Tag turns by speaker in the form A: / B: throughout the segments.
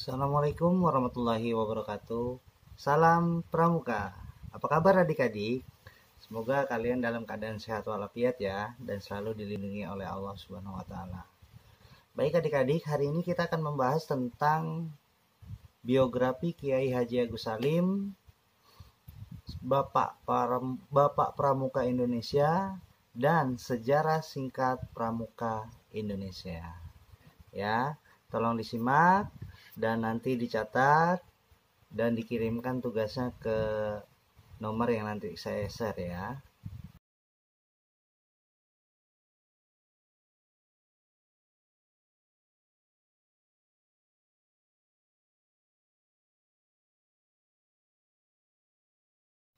A: Assalamualaikum warahmatullahi wabarakatuh. Salam Pramuka. Apa kabar adik-adik? Semoga kalian dalam keadaan sehat walafiat ya, dan selalu dilindungi oleh Allah Subhanahu wa taala. Baik adik-adik, hari ini kita akan membahas tentang biografi Kiai Haji Agus Salim, Bapak Pramuka Indonesia, dan sejarah singkat Pramuka Indonesia. Ya, tolong disimak dan nanti dicatat dan dikirimkan tugasnya ke nomor yang nanti saya share ya.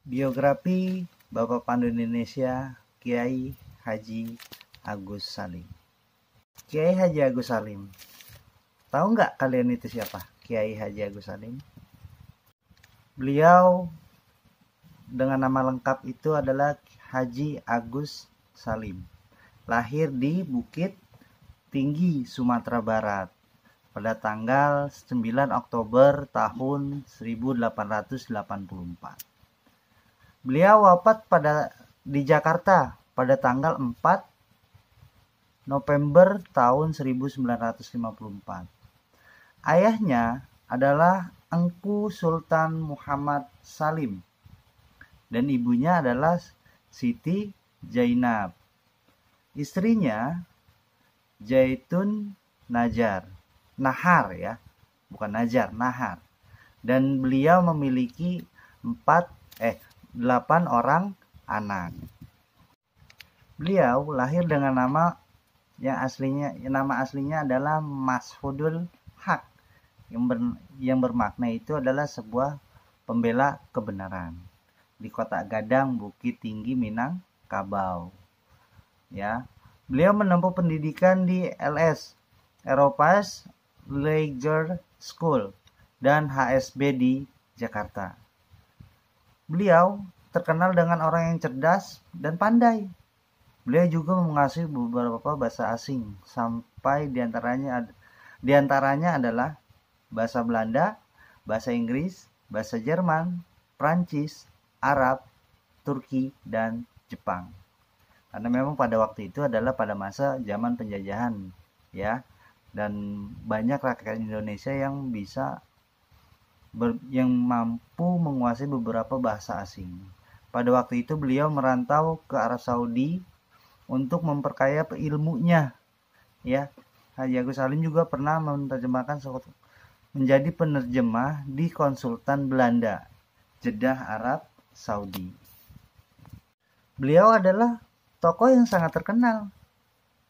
A: Biografi Bapak Pandu Indonesia Kiai Haji Agus Salim. Kiai Haji Agus Salim. Tahu nggak kalian itu siapa? Kiai Haji Agus Salim. Beliau dengan nama lengkap itu adalah Haji Agus Salim. Lahir di Bukit Tinggi, Sumatera Barat pada tanggal 9 Oktober tahun 1884. Beliau wafat di Jakarta pada tanggal 4 November tahun 1954. Ayahnya adalah Engku Sultan Muhammad Salim dan ibunya adalah Siti Jainab. Istrinya Zaitun Nahar ya, bukan Najar, Nahar. Dan beliau memiliki 8 orang anak. Beliau lahir dengan nama aslinya adalah Mashudul Haq, yang bermakna itu adalah sebuah pembela kebenaran, di Kota Gadang, Bukit Tinggi, Minangkabau. Ya, beliau menempuh pendidikan di LS Eropas Leisure School dan HSB di Jakarta. Beliau terkenal dengan orang yang cerdas dan pandai. Beliau juga menguasai beberapa bahasa asing, sampai diantaranya adalah bahasa Belanda, bahasa Inggris, bahasa Jerman, Prancis, Arab, Turki, dan Jepang. Karena memang pada waktu itu adalah pada masa zaman penjajahan, ya, dan banyak rakyat Indonesia yang yang mampu menguasai beberapa bahasa asing. Pada waktu itu beliau merantau ke Arab Saudi untuk memperkaya ilmunya, ya. Haji Agus Salim juga pernah menjadi penerjemah di Konsultan Belanda, Jeddah, Arab Saudi. Beliau adalah tokoh yang sangat terkenal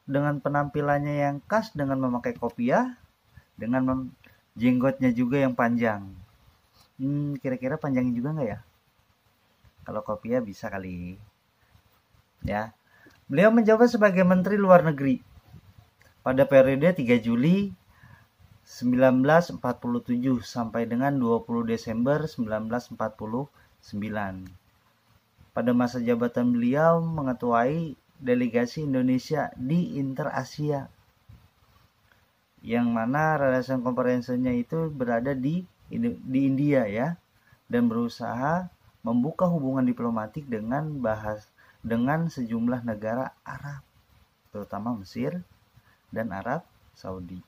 A: dengan penampilannya yang khas dengan memakai kopiah, dengan jenggotnya juga yang panjang. Kira-kira panjang juga nggak ya? Kalau kopiah bisa kali, ya. Beliau menjabat sebagai Menteri Luar Negeri pada periode 3 Juli 1947 sampai dengan 20 Desember 1949. Pada masa jabatan beliau mengetuai delegasi Indonesia di Interasia, yang mana relasan komprehensifnya itu berada di India ya, dan berusaha membuka hubungan diplomatik dengan sejumlah negara Arab, terutama Mesir dan Arab Saudi.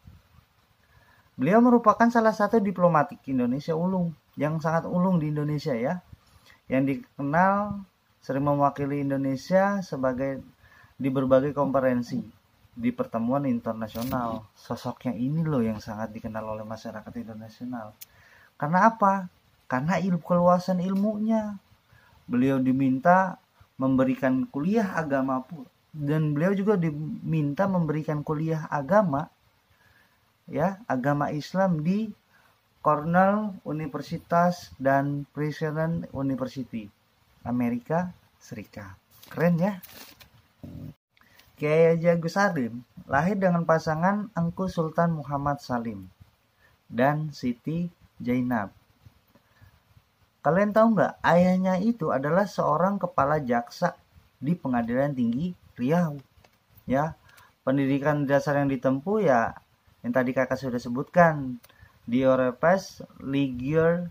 A: Beliau merupakan salah satu diplomatik Indonesia yang sangat ulung di Indonesia ya, yang dikenal sering mewakili Indonesia di berbagai konferensi, di pertemuan internasional. Sosoknya ini loh yang sangat dikenal oleh masyarakat internasional. Karena apa? Karena keluasan ilmunya. Beliau diminta memberikan kuliah agama dan beliau juga diminta memberikan kuliah agama, ya, agama Islam di Cornell Universitas dan Princeton University, Amerika Serikat. Keren ya. Kiai Haji Agus Salim lahir dengan pasangan Engku Sultan Muhammad Salim dan Siti Jainab. Kalian tahu nggak, ayahnya itu adalah seorang kepala jaksa di Pengadilan Tinggi Riau. Ya, pendidikan dasar yang ditempuh ya yang tadi kakak sudah sebutkan, di Europa's Legier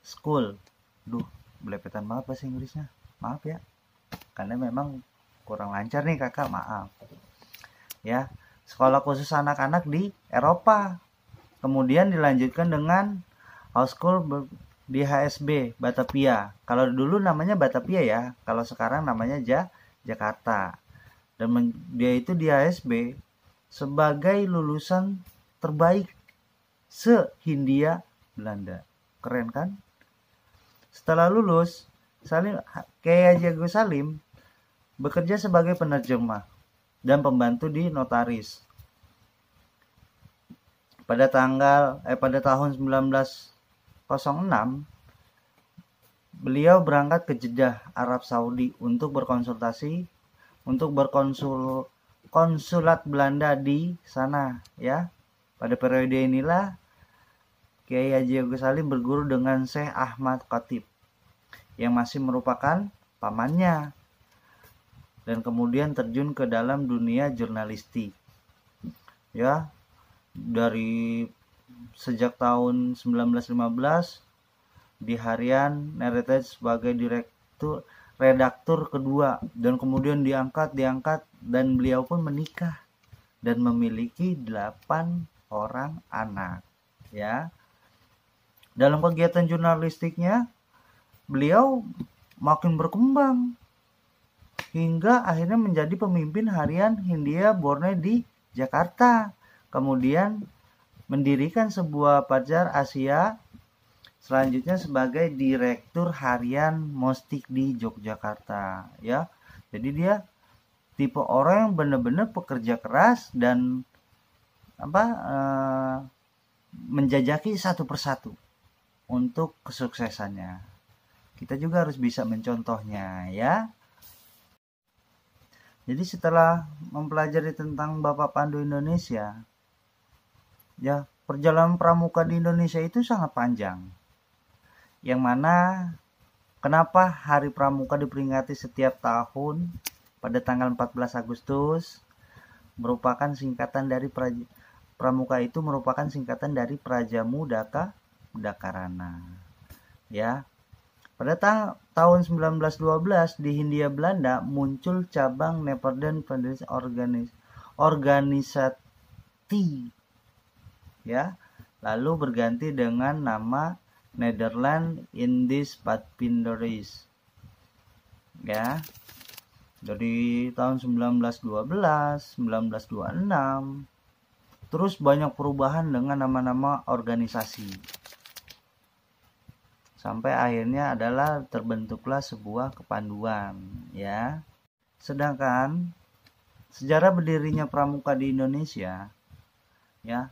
A: School. Duh, belepetan banget bahasa Inggrisnya. Maaf ya. Karena memang kurang lancar nih kakak, maaf. Ya, sekolah khusus anak-anak di Eropa. Kemudian dilanjutkan dengan high school di HSB Batavia. Kalau dulu namanya Batavia ya, kalau sekarang namanya Jakarta. Dan dia itu di HSB sebagai lulusan terbaik se-Hindia Belanda. Keren kan? Setelah lulus, Kiai Haji Agus Salim bekerja sebagai penerjemah dan pembantu di notaris. Pada tahun 1906 beliau berangkat ke Jeddah, Arab Saudi untuk berkonsulat Belanda di sana ya. Pada periode inilah Kiai Haji Agus Salim berguru dengan Syekh Ahmad Khatib yang masih merupakan pamannya dan kemudian terjun ke dalam dunia jurnalistik. Ya, dari sejak tahun 1915 di harian Newsweek sebagai redaktur kedua dan kemudian diangkat dan beliau pun menikah dan memiliki 8 orang anak ya. Dalam kegiatan jurnalistiknya beliau makin berkembang hingga akhirnya menjadi pemimpin harian Hindia Borneo di Jakarta. Kemudian mendirikan sebuah Fajar Asia, selanjutnya sebagai direktur harian Mustik di Yogyakarta ya. Jadi dia tipe orang yang benar-benar pekerja keras dan menjajaki satu persatu untuk kesuksesannya. Kita juga harus bisa mencontohnya ya. Jadi setelah mempelajari tentang Bapak Pandu Indonesia, ya, perjalanan pramuka di Indonesia itu sangat panjang. Yang mana kenapa Hari Pramuka diperingati setiap tahun pada tanggal 14 Agustus merupakan singkatan dari Pramuka itu merupakan singkatan dari Prajamu Dakarana. Ya. Pada tahun 1912 di Hindia Belanda muncul cabang Nederland organisasi ya, lalu berganti dengan nama Nederland Indisch Padvinderies ya. Dari tahun 1912, 1926 terus banyak perubahan dengan nama-nama organisasi. Sampai akhirnya adalah terbentuklah sebuah kepanduan ya. Sedangkan sejarah berdirinya pramuka di Indonesia ya,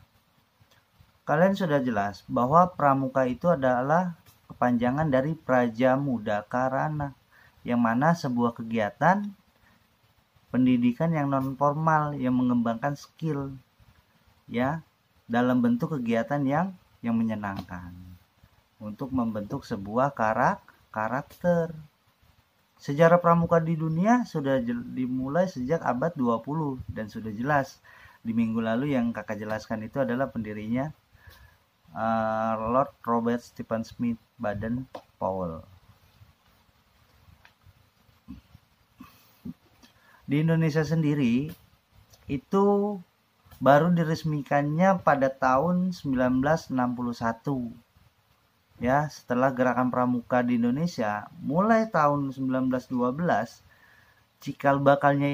A: kalian sudah jelas bahwa pramuka itu adalah kepanjangan dari Prajamuda Karana, yang mana sebuah kegiatan pendidikan yang non formal yang mengembangkan skill ya dalam bentuk kegiatan yang menyenangkan untuk membentuk sebuah karakter. Sejarah pramuka di dunia sudah dimulai sejak abad 20 dan sudah jelas di minggu lalu yang kakak jelaskan itu adalah pendirinya Lord Robert Stephen Smith Baden-Powell. Di Indonesia sendiri itu baru diresmikannya pada tahun 1961. Ya, setelah gerakan pramuka di Indonesia mulai tahun 1912, cikal bakalnya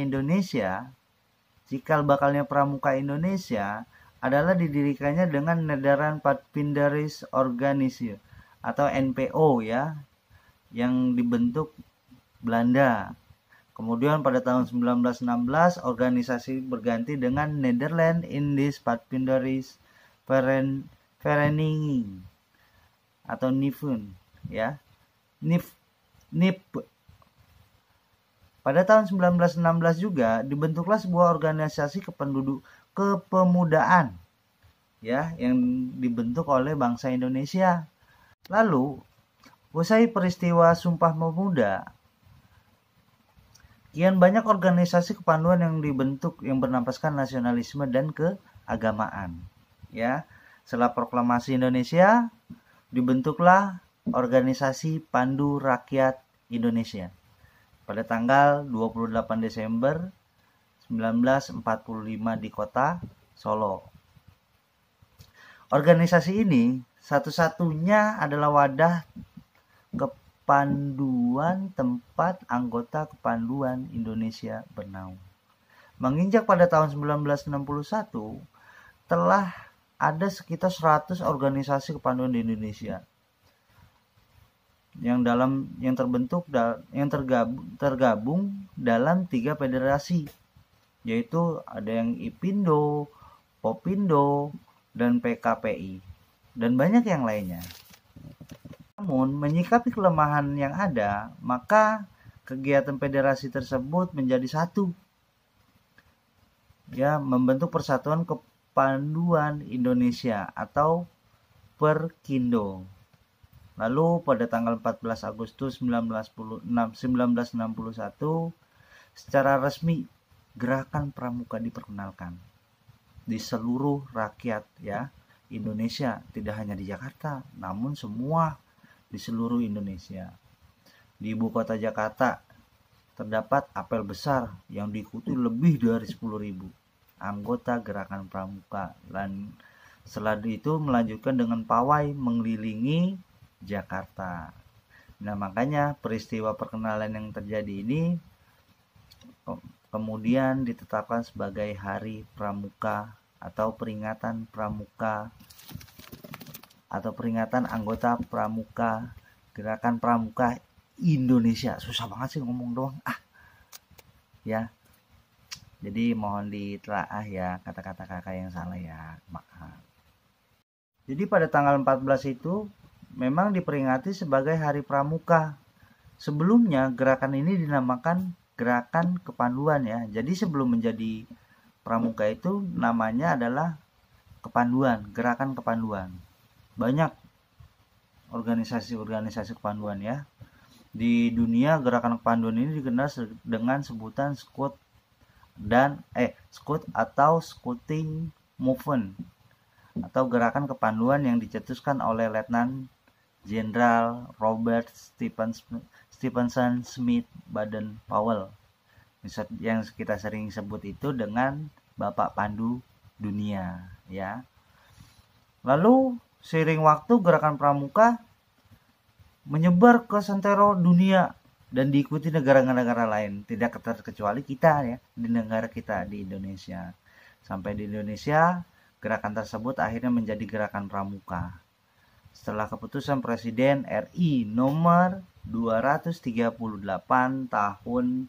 A: pramuka Indonesia adalah didirikannya dengan Nederland Padvinderies Organisation atau NPO ya, yang dibentuk Belanda. Kemudian pada tahun 1916 organisasi berganti dengan Nederland Indisch Padvinderies Vereniging atau NIVUN ya. NIP. Pada tahun 1916 juga dibentuklah sebuah organisasi kepemudaan ya yang dibentuk oleh bangsa Indonesia. Lalu usai peristiwa Sumpah Pemuda, kian banyak organisasi kepanduan yang dibentuk yang bernapaskan nasionalisme dan keagamaan ya. Setelah proklamasi Indonesia, dibentuklah Organisasi Pandu Rakyat Indonesia pada tanggal 28 Desember 1945 di kota Solo. Organisasi ini satu-satunya adalah wadah kepanduan tempat anggota kepanduan Indonesia bernaung. Menginjak pada tahun 1961, telah ada sekitar 100 organisasi kepanduan di Indonesia yang tergabung dalam 3 federasi, yaitu ada yang IPindo, Popindo, dan PKPI, dan banyak yang lainnya. Namun, menyikapi kelemahan yang ada, maka kegiatan federasi tersebut menjadi satu, membentuk Persatuan Kepanduan Indonesia atau Perkindo. Lalu pada tanggal 14 Agustus 1961 secara resmi Gerakan Pramuka diperkenalkan di seluruh rakyat Indonesia, tidak hanya di Jakarta, namun semua di seluruh Indonesia. Di ibu kota Jakarta terdapat apel besar yang diikuti lebih dari 10.000 anggota Gerakan Pramuka, dan setelah itu melanjutkan dengan pawai mengelilingi Jakarta. Nah, makanya peristiwa perkenalan yang terjadi ini kemudian ditetapkan sebagai Hari Pramuka atau peringatan Pramuka atau peringatan anggota Pramuka, Gerakan Pramuka Indonesia. Susah banget sih ngomong doang. Jadi mohon ditelaah ya kata-kata kakak yang salah ya. Maaf. Jadi pada tanggal 14 itu memang diperingati sebagai Hari Pramuka. Sebelumnya gerakan ini dinamakan Gerakan Kepanduan ya. Jadi sebelum menjadi Pramuka itu namanya adalah Kepanduan, Gerakan Kepanduan. Banyak organisasi-organisasi kepanduan ya. Di dunia gerakan kepanduan ini dikenal dengan sebutan Scout atau Scouting Movement atau gerakan kepanduan yang dicetuskan oleh Letnan Jenderal Robert Stephenson Smith Baden-Powell yang kita sering sebut itu dengan Bapak Pandu Dunia ya. Lalu seiring waktu gerakan Pramuka menyebar ke santero dunia dan diikuti negara-negara lain, tidak terkecuali kita ya, di negara kita di Indonesia. Sampai di Indonesia, gerakan tersebut akhirnya menjadi Gerakan Pramuka. Setelah keputusan Presiden RI nomor 238 tahun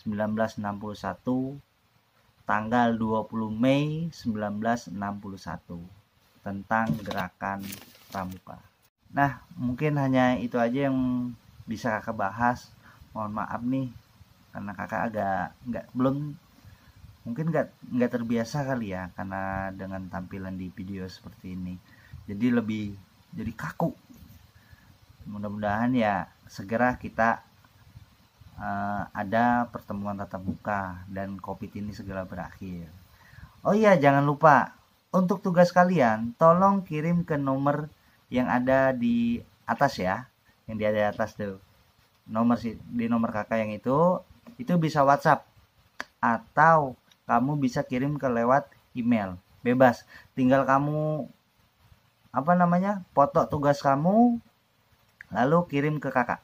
A: 1961 tanggal 20 Mei 1961 tentang Gerakan Pramuka. Nah, mungkin hanya itu aja yang bisa kakak bahas. Mohon maaf nih karena kakak agak nggak terbiasa kali ya, karena dengan tampilan di video seperti ini jadi kaku. Mudah-mudahan ya segera kita ada pertemuan tatap muka dan COVID ini segera berakhir. Oh iya, jangan lupa untuk tugas kalian tolong kirim ke nomor yang ada di atas ya, yang di atas tuh di nomor kakak yang itu bisa WhatsApp atau kamu bisa kirim ke lewat email, bebas. Tinggal kamu foto tugas kamu lalu kirim ke kakak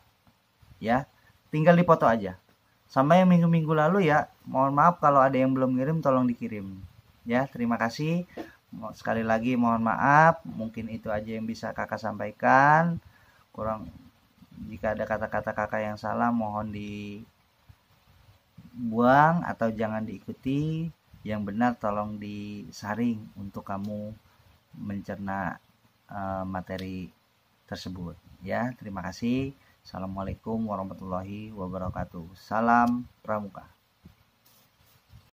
A: ya, tinggal dipoto aja. Sama yang minggu-minggu lalu ya, mohon maaf kalau ada yang belum kirim, tolong dikirim ya. Terima kasih sekali lagi, mohon maaf, mungkin itu aja yang bisa kakak sampaikan. Jika ada kata-kata kakak yang salah mohon dibuang atau jangan diikuti. Yang benar tolong disaring untuk kamu mencerna materi tersebut ya. Terima kasih. Assalamualaikum warahmatullahi wabarakatuh. Salam Pramuka.